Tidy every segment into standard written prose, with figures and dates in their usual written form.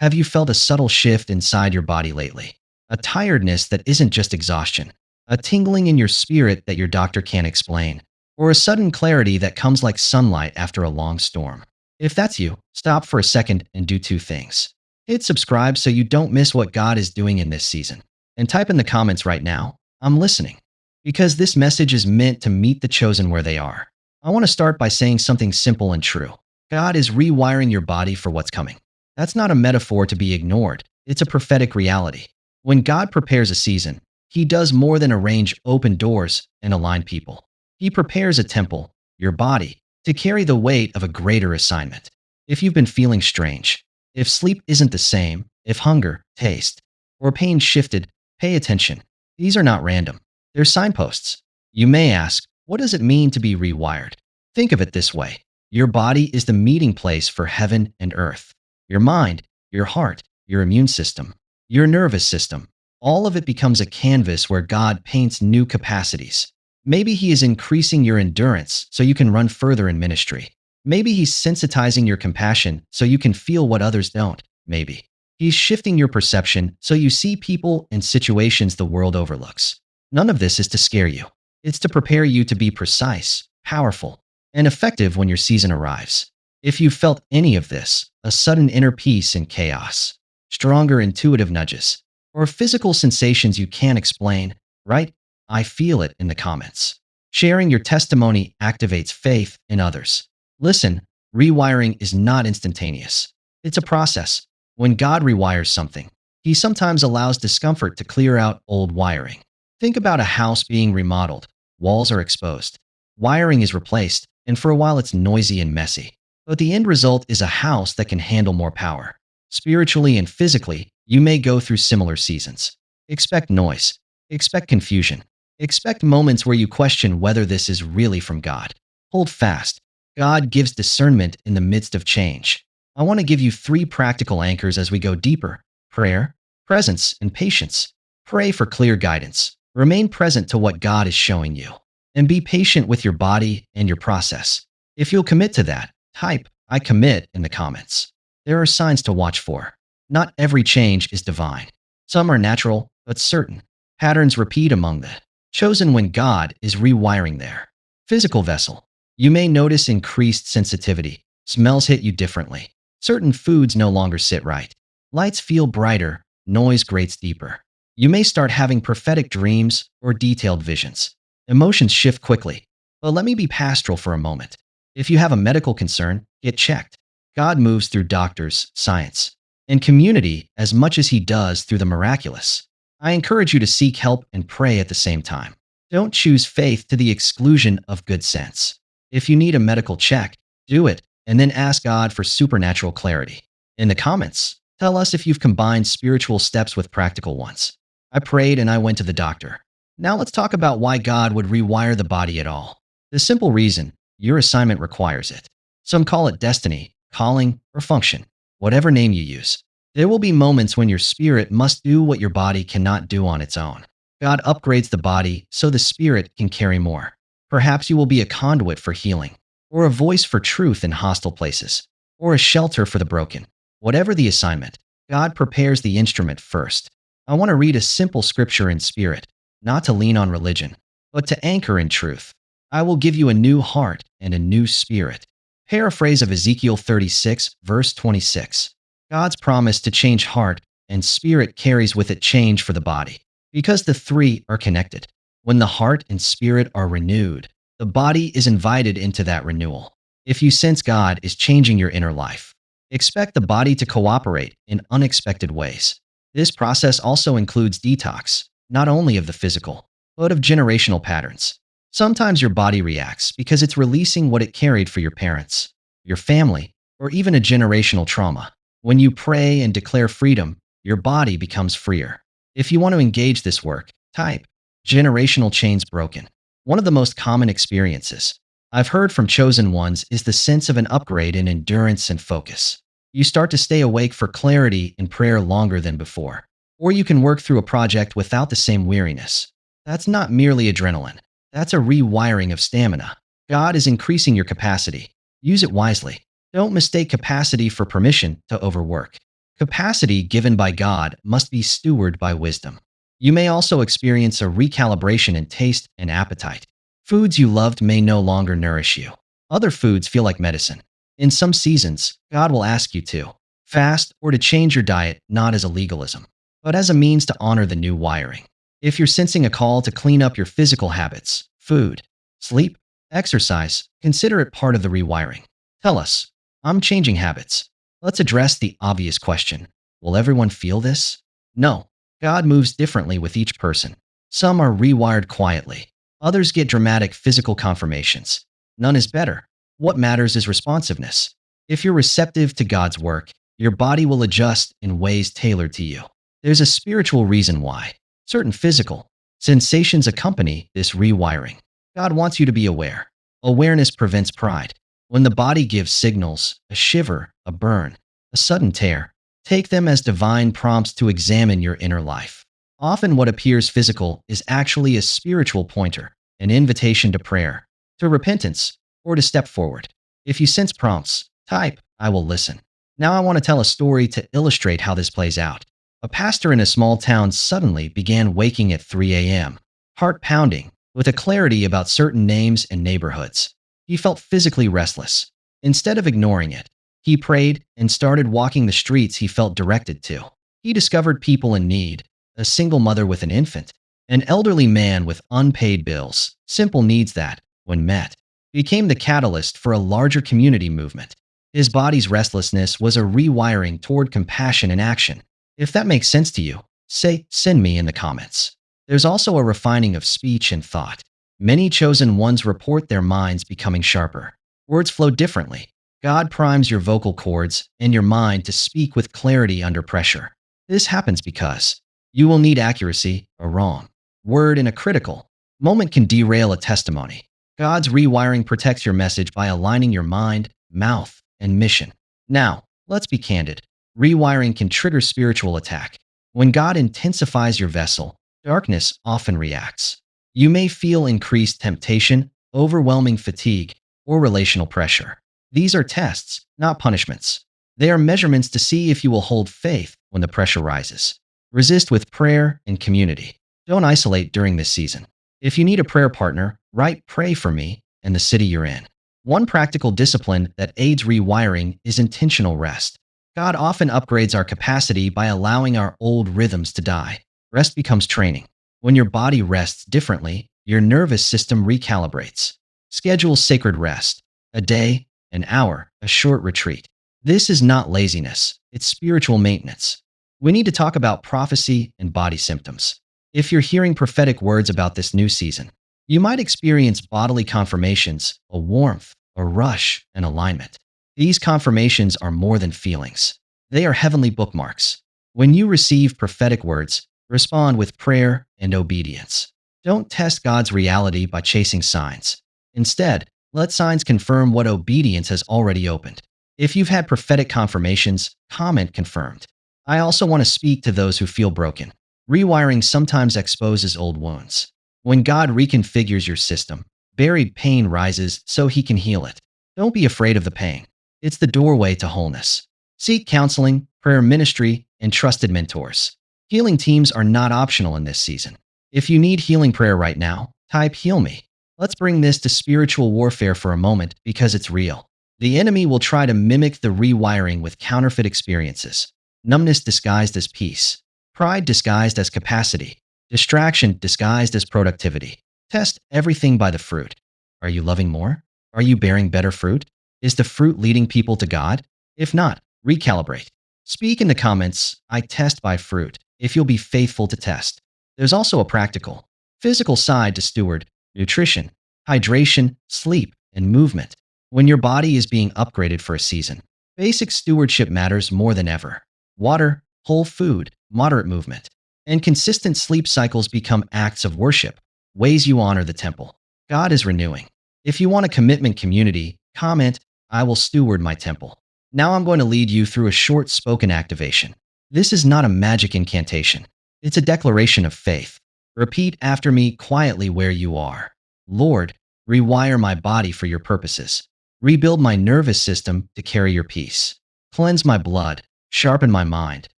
Have you felt a subtle shift inside your body lately? A tiredness that isn't just exhaustion, a tingling in your spirit that your doctor can't explain, or a sudden clarity that comes like sunlight after a long storm? If that's you, stop for a second and do two things. Hit subscribe so you don't miss what God is doing in this season. And type in the comments right now, I'm listening. Because this message is meant to meet the chosen where they are. I want to start by saying something simple and true. God is rewiring your body for what's coming. That's not a metaphor to be ignored. It's a prophetic reality. When God prepares a season, He does more than arrange open doors and align people. He prepares a temple, your body, to carry the weight of a greater assignment. If you've been feeling strange, if sleep isn't the same, if hunger, taste, or pain shifted, pay attention. These are not random. They're signposts. You may ask, what does it mean to be rewired? Think of it this way. Your body is the meeting place for heaven and earth. Your mind, your heart, your immune system, your nervous system, all of it becomes a canvas where God paints new capacities. Maybe He is increasing your endurance so you can run further in ministry. Maybe He's sensitizing your compassion so you can feel what others don't. Maybe He's shifting your perception so you see people and situations the world overlooks. None of this is to scare you. It's to prepare you to be precise, powerful, and effective when your season arrives. If you felt any of this, a sudden inner peace in chaos, stronger intuitive nudges, or physical sensations you can't explain, right? I feel it in the comments. Sharing your testimony activates faith in others. Listen, rewiring is not instantaneous. It's a process. When God rewires something, He sometimes allows discomfort to clear out old wiring. Think about a house being remodeled. Walls are exposed. Wiring is replaced, and for a while it's noisy and messy. But the end result is a house that can handle more power. Spiritually and physically, you may go through similar seasons. Expect noise. Expect confusion. Expect moments where you question whether this is really from God. Hold fast. God gives discernment in the midst of change. I want to give you three practical anchors as we go deeper: prayer, presence, and patience. Pray for clear guidance. Remain present to what God is showing you. And be patient with your body and your process. If you'll commit to that, type I commit in the comments. There are signs to watch for. Not every change is divine. Some are natural, but certain. Patterns repeat among the chosen when God is rewiring their physical vessel. You may notice increased sensitivity. Smells hit you differently. Certain foods no longer sit right. Lights feel brighter. Noise grates deeper. You may start having prophetic dreams or detailed visions. Emotions shift quickly. But let me be pastoral for a moment. If you have a medical concern, get checked. God moves through doctors, science, and community as much as He does through the miraculous. I encourage you to seek help and pray at the same time. Don't choose faith to the exclusion of good sense. If you need a medical check, do it, and then ask God for supernatural clarity. In the comments, tell us if you've combined spiritual steps with practical ones. I prayed and I went to the doctor. Now let's talk about why God would rewire the body at all. The simple reason: your assignment requires it. Some call it destiny, calling, or function, whatever name you use. There will be moments when your spirit must do what your body cannot do on its own. God upgrades the body so the spirit can carry more. Perhaps you will be a conduit for healing, or a voice for truth in hostile places, or a shelter for the broken. Whatever the assignment, God prepares the instrument first. I want to read a simple scripture in spirit, not to lean on religion, but to anchor in truth. I will give you a new heart and a new spirit. Paraphrase of Ezekiel 36, verse 26. God's promise to change heart and spirit carries with it change for the body, because the three are connected. When the heart and spirit are renewed, the body is invited into that renewal. If you sense God is changing your inner life, expect the body to cooperate in unexpected ways. This process also includes detox, not only of the physical, but of generational patterns. Sometimes your body reacts because it's releasing what it carried for your parents, your family, or even a generational trauma. When you pray and declare freedom, your body becomes freer. If you want to engage this work, type generational chains broken. One of the most common experiences I've heard from chosen ones is the sense of an upgrade in endurance and focus. You start to stay awake for clarity in prayer longer than before, or you can work through a project without the same weariness. That's not merely adrenaline. That's a rewiring of stamina. God is increasing your capacity. Use it wisely. Don't mistake capacity for permission to overwork. Capacity given by God must be stewarded by wisdom. You may also experience a recalibration in taste and appetite. Foods you loved may no longer nourish you. Other foods feel like medicine. In some seasons, God will ask you to fast or to change your diet not as a legalism, but as a means to honor the new wiring. If you're sensing a call to clean up your physical habits, food, sleep, exercise, consider it part of the rewiring. Tell us, I'm changing habits. Let's address the obvious question. Will everyone feel this? No. God moves differently with each person. Some are rewired quietly. Others get dramatic physical confirmations. None is better. What matters is responsiveness. If you're receptive to God's work, your body will adjust in ways tailored to you. There's a spiritual reason why. Certain physical sensations accompany this rewiring. God wants you to be aware. Awareness prevents pride. When the body gives signals, a shiver, a burn, a sudden tear, take them as divine prompts to examine your inner life. Often what appears physical is actually a spiritual pointer, an invitation to prayer, to repentance, or to step forward. If you sense prompts, type, I will listen. Now I want to tell a story to illustrate how this plays out. A pastor in a small town suddenly began waking at 3 a.m., heart pounding, with a clarity about certain names and neighborhoods. He felt physically restless. Instead of ignoring it, he prayed and started walking the streets he felt directed to. He discovered people in need, a single mother with an infant, an elderly man with unpaid bills, simple needs that, when met, became the catalyst for a larger community movement. His body's restlessness was a rewiring toward compassion and action. If that makes sense to you, send me in the comments. There's also a refining of speech and thought. Many chosen ones report their minds becoming sharper. Words flow differently. God primes your vocal cords and your mind to speak with clarity under pressure. This happens because you will need accuracy. A wrong word in a critical moment can derail a testimony. God's rewiring protects your message by aligning your mind, mouth, and mission. Now, let's be candid. Rewiring can trigger spiritual attack. When God intensifies your vessel, darkness often reacts. You may feel increased temptation, overwhelming fatigue, or relational pressure. These are tests, not punishments. They are measurements to see if you will hold faith when the pressure rises. Resist with prayer and community. Don't isolate during this season. If you need a prayer partner, write "Pray for me" and the city you're in. One practical discipline that aids rewiring is intentional rest. God often upgrades our capacity by allowing our old rhythms to die. Rest becomes training. When your body rests differently, your nervous system recalibrates. Schedule sacred rest. A day, an hour, a short retreat. This is not laziness, it's spiritual maintenance. We need to talk about prophecy and body symptoms. If you're hearing prophetic words about this new season, you might experience bodily confirmations, a warmth, a rush, an alignment. These confirmations are more than feelings. They are heavenly bookmarks. When you receive prophetic words, respond with prayer and obedience. Don't test God's reality by chasing signs. Instead, let signs confirm what obedience has already opened. If you've had prophetic confirmations, comment confirmed. I also want to speak to those who feel broken. Rewiring sometimes exposes old wounds. When God reconfigures your system, buried pain rises so he can heal it. Don't be afraid of the pain. It's the doorway to wholeness. Seek counseling, prayer ministry, and trusted mentors. Healing teams are not optional in this season. If you need healing prayer right now, type "Heal me." Let's bring this to spiritual warfare for a moment because it's real. The enemy will try to mimic the rewiring with counterfeit experiences. Numbness disguised as peace. Pride disguised as capacity. Distraction disguised as productivity. Test everything by the fruit. Are you loving more? Are you bearing better fruit? Is the fruit leading people to God? If not, recalibrate. Speak in the comments, "I test by fruit," if you'll be faithful to test. There's also a practical, physical side to steward: nutrition, hydration, sleep, and movement. When your body is being upgraded for a season, basic stewardship matters more than ever. Water, whole food, moderate movement, and consistent sleep cycles become acts of worship, ways you honor the temple. God is renewing. If you want a commitment community, comment, "I will steward my temple." Now I'm going to lead you through a short spoken activation. This is not a magic incantation. It's a declaration of faith. Repeat after me quietly where you are. Lord, rewire my body for your purposes. Rebuild my nervous system to carry your peace. Cleanse my blood. Sharpen my mind,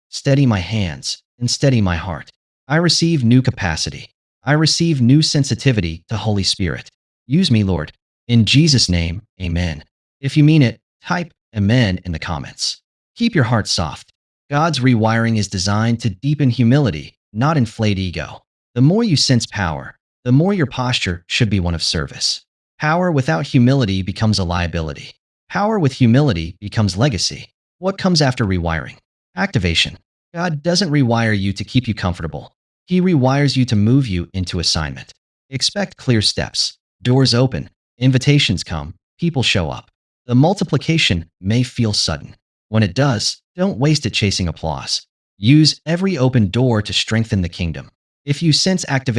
steady my hands, and steady my heart. I receive new capacity. I receive new sensitivity to Holy Spirit. Use me, Lord. In Jesus' name, amen. If you mean it, type amen in the comments. Keep your heart soft. God's rewiring is designed to deepen humility, not inflate ego. The more you sense power, the more your posture should be one of service. Power without humility becomes a liability. Power with humility becomes legacy. What comes after rewiring? Activation. God doesn't rewire you to keep you comfortable. He rewires you to move you into assignment. Expect clear steps. Doors open. Invitations come. People show up. The multiplication may feel sudden. When it does, don't waste it chasing applause. Use every open door to strengthen the kingdom. If you sense activation,